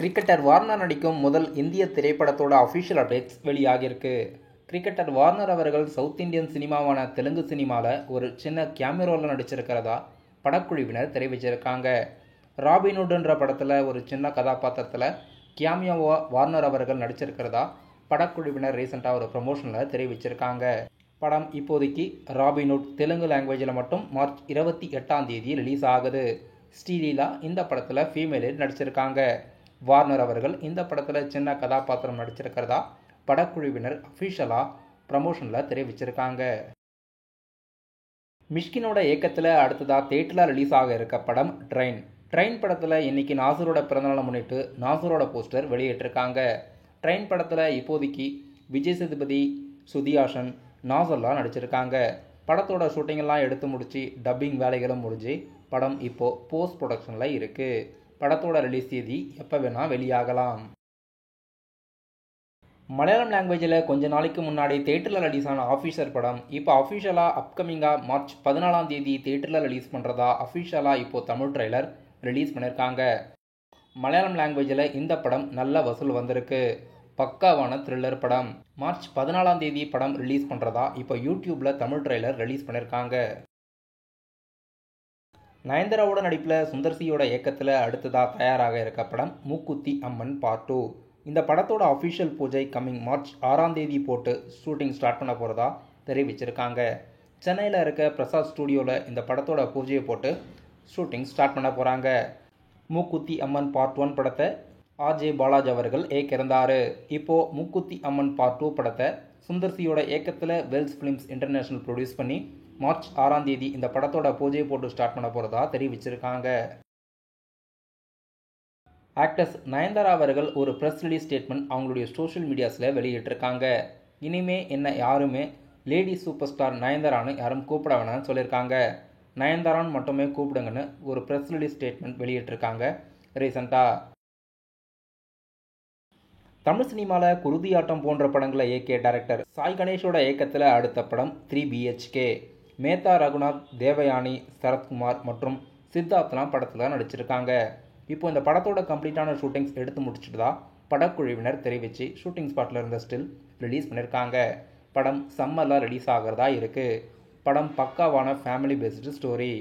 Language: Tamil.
கிரிக்கெட்டர் வார்னர் நடிக்கும் முதல் இந்திய திரைப்படத்தோட அஃபிஷியல் அப்டேட்ஸ் வெளியாகிருக்கு. கிரிக்கெட்டர் வார்னர் அவர்கள் சவுத் இந்தியன் சினிமாவான தெலுங்கு சினிமாவில் ஒரு சின்ன கேமியோவில் நடிச்சிருக்கிறதா படக்குழுவினர் தெரிவிச்சிருக்காங்க. ராபின்ஹுட்ன்ற படத்தில் ஒரு சின்ன கதாபாத்திரத்தில் கேமியோவா வார்னர் அவர்கள் நடிச்சிருக்கிறதா படக்குழுவினர் ரீசெண்டாக ஒரு ப்ரமோஷனில் தெரிவிச்சிருக்காங்க. படம் இப்போதைக்கு ராபின்ஹுட் தெலுங்கு லாங்குவேஜில் மட்டும் மார்ச் 28 ரிலீஸ் ஆகுது. ஸ்ரீலீலா இந்த படத்தில் ஃபீமேல் லீட் நடிச்சிருக்காங்க. வார்னர் அவர்கள் இந்த படத்தில் சின்ன கதாபாத்திரம் நடிச்சிருக்கிறதா படக்குழுவினர் அஃபிஷியலாக ப்ரமோஷனில் தெரிவிச்சிருக்காங்க. மிஷ்கினோட இயக்கத்தில் அடுத்ததாக தியேட்டரில் ரிலீஸ் ஆக இருக்க படம் ட்ரெயின் படத்தில் இன்னைக்கு நாசரோட பிறந்தநாளை முன்னிட்டு நாசரோட போஸ்டர் வெளியிட்டிருக்காங்க. ட்ரெயின் படத்தில் இப்போதைக்கு விஜய் சேதுபதி, சுதிஹாசன், நாசர்லாம் நடிச்சிருக்காங்க. படத்தோட ஷூட்டிங்கெல்லாம் எடுத்து முடிச்சு டப்பிங் வேலைகளும் முடிஞ்சு படம் இப்போது போஸ்ட் ப்ரொடக்ஷனில் இருக்குது. படத்தோட ரிலீஸ் தேதி எப்போ வேணால் வெளியாகலாம். மலையாளம் லாங்குவேஜில் கொஞ்ச நாளைக்கு முன்னாடி தியேட்டரில் ரிலீஸ் ஆன ஆஃபீஸர் படம் இப்போ அஃபிஷியலாக அப்கமிங்காக மார்ச் 14 தியேட்டரில் ரிலீஸ் பண்ணுறதா அஃபிஷியலாக இப்போது தமிழ் ட்ரெய்லர் ரிலீஸ் பண்ணியிருக்காங்க. மலையாளம் லாங்குவேஜில் இந்த படம் நல்ல வசூல் வந்திருக்கு. பக்காவான த்ரில்லர் படம். மார்ச் 14 படம் ரிலீஸ் பண்ணுறதா இப்போ யூடியூப்பில் தமிழ் ட்ரெய்லர் ரிலீஸ் பண்ணியிருக்காங்க. நயன்தாராவோட நடிப்பில் சுந்தர்சியோட இயக்கத்தில் அடுத்ததாக தயாராக இருக்க படம் மூக்குத்தி அம்மன் பார்ட் 2. இந்த படத்தோட அஃபிஷியல் பூஜை கம்மிங் மார்ச் 6 போட்டு ஷூட்டிங் ஸ்டார்ட் பண்ண போகிறதா தெரிவிச்சிருக்காங்க. சென்னையில் இருக்க பிரசாத் ஸ்டூடியோவில் இந்த படத்தோட பூஜையை போட்டு ஷூட்டிங் ஸ்டார்ட் பண்ண போகிறாங்க. மூக்குத்தி அம்மன் பார்ட் 1 படத்தை ஆர்ஜே பாலாஜி அவர்கள் இயக்கியிருந்தார். இப்போது மூக்குத்தி அம்மன் பார்ட் 2 படத்தை சுந்தர்சியோட இயக்கத்தில் வெல்ஸ் ஃபிலிம்ஸ் இன்டர்நேஷனல் ப்ரொடியூஸ் பண்ணி மார்ச் 6 இந்த படத்தோட பூஜையை போட்டு ஸ்டார்ட் பண்ண போகிறதா தெரிவிச்சிருக்காங்க. ஆக்டர்ஸ் நயன்தாரா அவர்கள் ஒரு ப்ரெஸ் ரிலீஸ் ஸ்டேட்மெண்ட் அவங்களுடைய சோஷியல் மீடியாஸில் வெளியிட்டிருக்காங்க. இனிமே என்ன யாருமே லேடி சூப்பர் ஸ்டார் நயன்தாரான்னு யாரும் கூப்பிட வேணாம்னு சொல்லியிருக்காங்க. நயன்தாரான்னு மட்டுமே கூப்பிடுங்கன்னு ஒரு ப்ரெஸ் ரிலீஸ் ஸ்டேட்மெண்ட் வெளியிட்டிருக்காங்க. ரீசெண்டாக தமிழ் சினிமாவில் குருதியாட்டம் போன்ற படங்களை இயக்கிய டைரக்டர் சாய் கணேஷோட இயக்கத்தில் அடுத்த படம் 3 BHK. மேத்தா ரகுநாத், தேவயானி, சரத்குமார் மற்றும் சித்தார்த்லாம் படத்தில் நடிச்சிருக்காங்க. இப்போ இந்த படத்தோட கம்ப்ளீட்டான ஷூட்டிங்ஸ் எடுத்து முடிச்சுட்டு தான் படக்குழுவினர் தெரிவித்து ஷூட்டிங் ஸ்பாட்டில் இருந்த ஸ்டில் ரிலீஸ் பண்ணியிருக்காங்க. படம் சம்மரில் ரிலீஸ் ஆகிறதா இருக்குது. படம் பக்காவான ஃபேமிலி பேஸ்டு ஸ்டோரி.